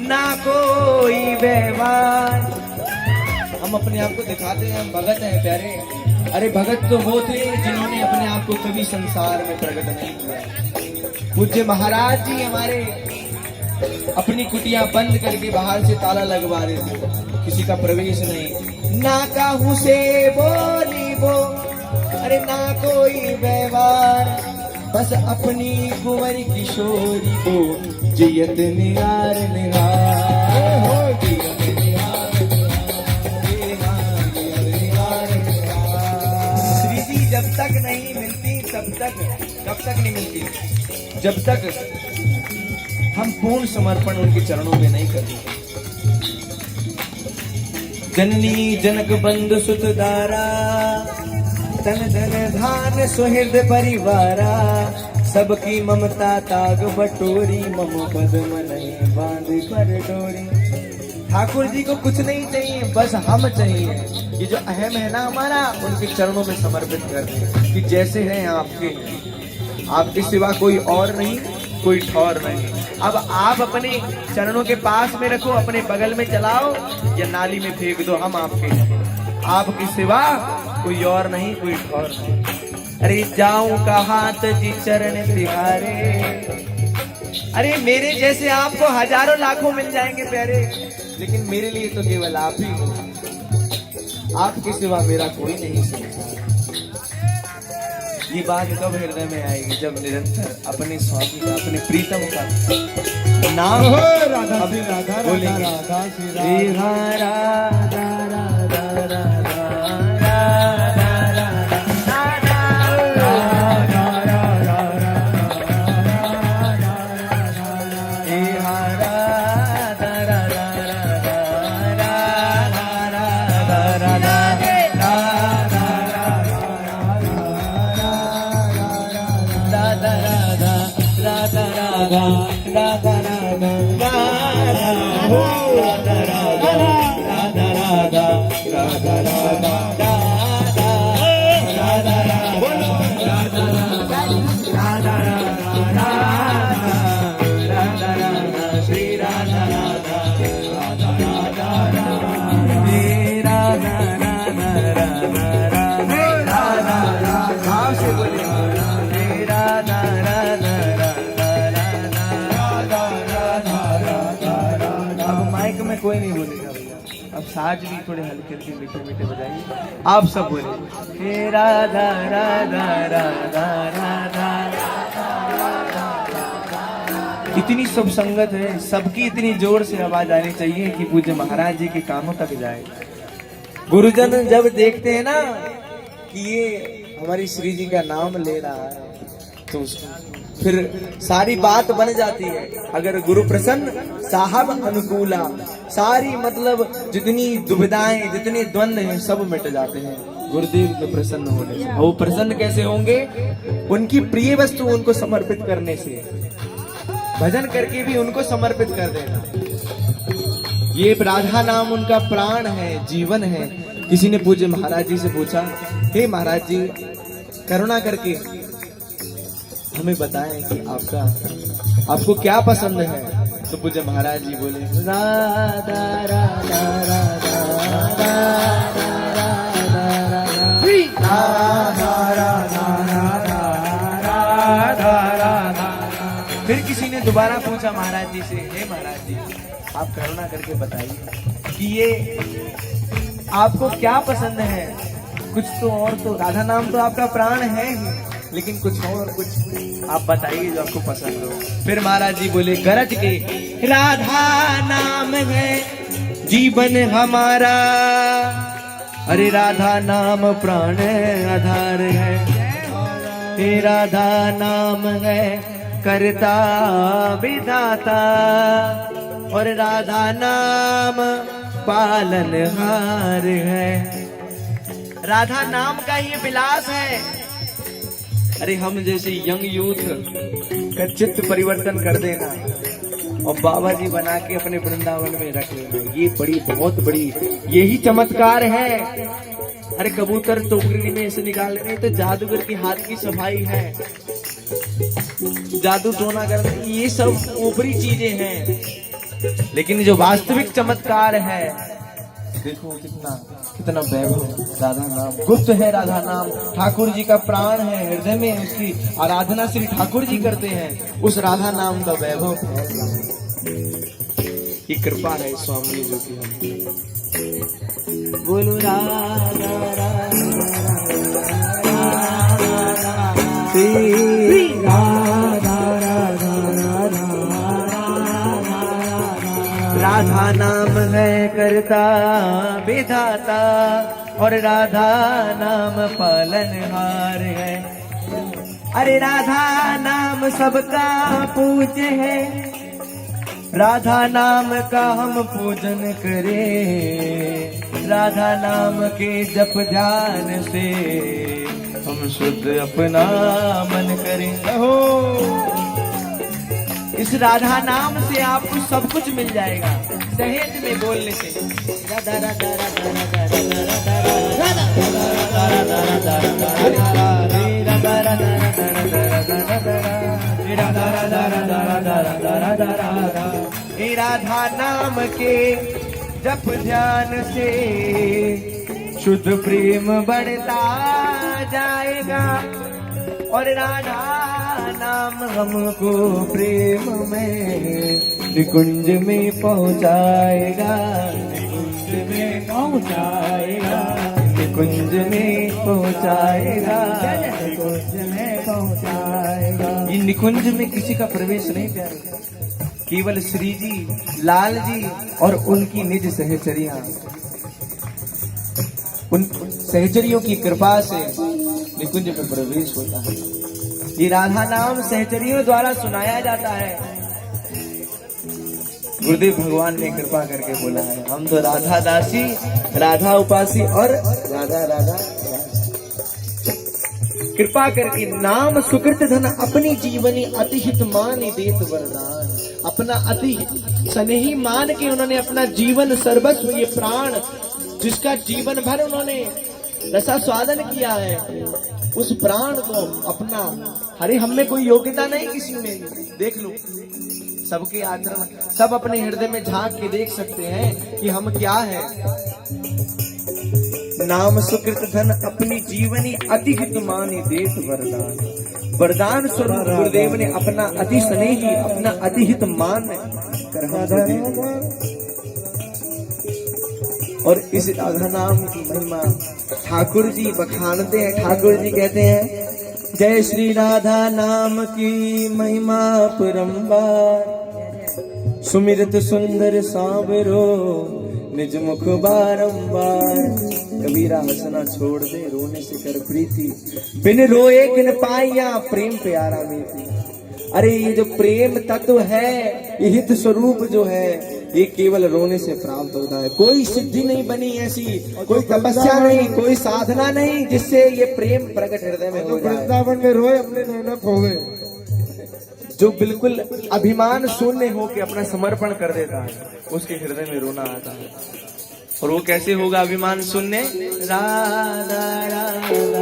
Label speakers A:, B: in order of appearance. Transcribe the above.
A: ना कोई व्यवहार। हम अपने आप को दिखाते हैं हम भगत हैं प्यारे। अरे भगत तो वो थे जिन्होंने अपने आप को कभी संसार में प्रकट नहीं किया। पूज्य महाराज जी हमारे अपनी कुटिया बंद करके बाहर से ताला लगवा रहे थे, किसी का प्रवेश नहीं। ना काहू से बोली वो, अरे ना कोई व्यवहार, बस अपनी कुंवर किशोरी को जियत निहार निहार, जियत निहार निहार। श्री जी जब तक नहीं मिलती तब तक, कब तक नहीं मिलती? जब तक हम पूर्ण समर्पण उनके चरणों में नहीं करते। जननी जनक बंधु सुत दारा, तन धन धान सुहृद परिवारा, सबकी ममता ताग बटोरी, मम पद मन बांध कर डोरी। ठाकुर जी को कुछ नहीं चाहिए, बस हम चाहिए। ये जो अहम है ना हमारा, उनके चरणों में समर्पित कर दें कि जैसे हैं आपके, आपके सिवा कोई और नहीं, कोई ठौर नहीं। अब आप अपने चरणों के पास में रखो, अपने बगल में चलाओ या नाली में फेंक दो, हम आपके हैं। आपके सिवा कोई और नहीं, कोई ठौर नहीं। अरे जाऊं कहां जी चरण तिहारे। अरे मेरे जैसे आपको हजारों लाखों मिल जाएंगे प्यारे, लेकिन मेरे लिए तो केवल आप ही हो। आपके सिवा मेरा कोई नहीं समझता। ये बात कब हृदय में आएगी? जब निरंतर अपने स्वामी का, अपने प्रीतम का नाम
B: राधा श्री राधा
A: बोलेंगे।
B: राधा श्री राधा
A: कोई नहीं बोलेगा भैया। अब साज भी थोड़े हल्के हल्के मीठे मीठे बजाइए। आप सब बोले हे राधा राधा राधा राधा। इतनी सब संगत है, सबकी इतनी जोर से आवाज आनी चाहिए कि पूज्य महाराज जी के कानों तक जाए। गुरुजन जब देखते हैं ना कि ये हमारी श्री जी का नाम ले रहा है, तो फिर सारी बात बन जाती है। अगर गुरु प्रसन्न साहब अनुकूला, सारी मतलब जितनी दुविधाएं, जितने द्वंद्व हैं, सब मिट जाते हैं गुरुदेव के प्रसन्न होने से। वो प्रसन्न कैसे होंगे? उनकी प्रिय वस्तु उनको समर्पित करने से, भजन करके भी उनको समर्पित कर देना। ये राधा नाम उनका प्राण है, जीवन है। किसी ने पूज्य महाराज जी से पूछा, हे महाराज जी करुणा करके हमें बताएं कि आपको क्या पसंद है। तो पूज्य महाराज जी बोले राधा राधा राधा राधा। फिर किसी ने दोबारा पूछा महाराज जी से, हे महाराज जी आप करुणा करके बताइए कि ये आपको क्या पसंद है। कुछ तो और, तो राधा नाम तो आपका प्राण है ही, लेकिन कुछ और, कुछ आप बताइए जो आपको पसंद हो। फिर महाराज जी बोले गरज के, राधा नाम है जीवन हमारा, अरे राधा नाम प्राण आधार है। हे राधा नाम है करता विधाता, और राधा नाम पालनहार है। राधा नाम का ये विलास है। अरे हम जैसे यंग यूथ का चित्त परिवर्तन कर देना और बाबा जी बना के अपने वृंदावन में रख लेना, ये बहुत बड़ी यही चमत्कार है। अरे कबूतर टोकरी में से निकाल रहे तो जादूगर के हाथ की सफाई है, जादू टोना करना, ये सब ऊपरी चीजें हैं। लेकिन जो वास्तविक चमत्कार है, देखो कितना वैभव राधा नाम गुप्त है। राधा नाम ठाकुर जी का प्राण है, हृदय में उसकी आराधना श्री ठाकुर जी करते हैं। उस राधा नाम का वैभव है, ये कृपा है स्वामी जो कि हम बोलो राधा राधा नाम है करता विधाता और राधा नाम पालनहार है। अरे राधा नाम सबका पूज्य है, राधा नाम का हम पूजन करें। राधा नाम के जप ध्यान से हम शुद्ध अपना मन करें। हो इस राधा नाम से आपको सब कुछ मिल जाएगा, सहेज में बोलने से। राधा राधा राधा राधा राधा राधा नाम के जप ध्यान से शुद्ध प्रेम बढ़ता जाएगा और राधा नाम हमको प्रेम में निकुंज में पहुंचाएगा, निकुंज में पहुंचाएगा, निकुंज में पहुंचाएगा, निकुंज में पहुंचाएगा। ये निकुंज में किसी का प्रवेश नहीं प्यारे, केवल श्री जी, लाल जी और उनकी निज सहचरियां, उन सहचरियों की कृपा से निकुंज में प्रवेश होता है। ये राधा नाम सहचरियों द्वारा सुनाया जाता है। गुरुदेव भगवान ने कृपा करके बोला है, हम तो राधा दासी, राधा उपासी और राधा राधा कृपा करके नाम सुकृत धन अपनी जीवनी अतिहित मान देत वरदान। अपना अति स्नेही मान के उन्होंने अपना जीवन सर्वस्व, ये प्राण जिसका जीवन भर उन्होंने रसा स्वादन किया है, उस प्राण को अपना। अरे हम में कोई योग्यता नहीं किसी में, देख लो सबके आचरण, सब अपने हृदय में झांक के देख सकते हैं कि हम क्या है। नाम सुकृत धन अपनी जीवनी अति हित मानी देत वरदान। वरदान स्वरूप गुरुदेव ने अपना अति स्नेही, अपना अति हित मान कर हमको दिया। और इस राधा नाम की महिमा ठाकुर जी बखानते हैं। ठाकुर जी कहते हैं, जय श्री राधा नाम की महिमा परम्बार, सुमिरत सुंदर सांवरो निज मुख बारंबार। कबीरा हंसना छोड़ दे, रोने से कर प्रीति, बिन रोए किन पाइया प्रेम प्यारा मीति। अरे ये जो प्रेम तत्व है, ये हित स्वरूप जो है, ये केवल रोने से प्राप्त होता है। कोई सिद्धि नहीं बनी ऐसी, कोई तपस्या नहीं, कोई साधना नहीं जिससे ये प्रेम प्रकट हृदय में हो जाए।
B: वृंदावन में रोए अपने नैना खोवे,
A: जो बिल्कुल अभिमान शून्य हो के अपना समर्पण कर देता है, उसके हृदय में रोना आता है। और वो कैसे होगा अभिमान शून्य? राधा राधा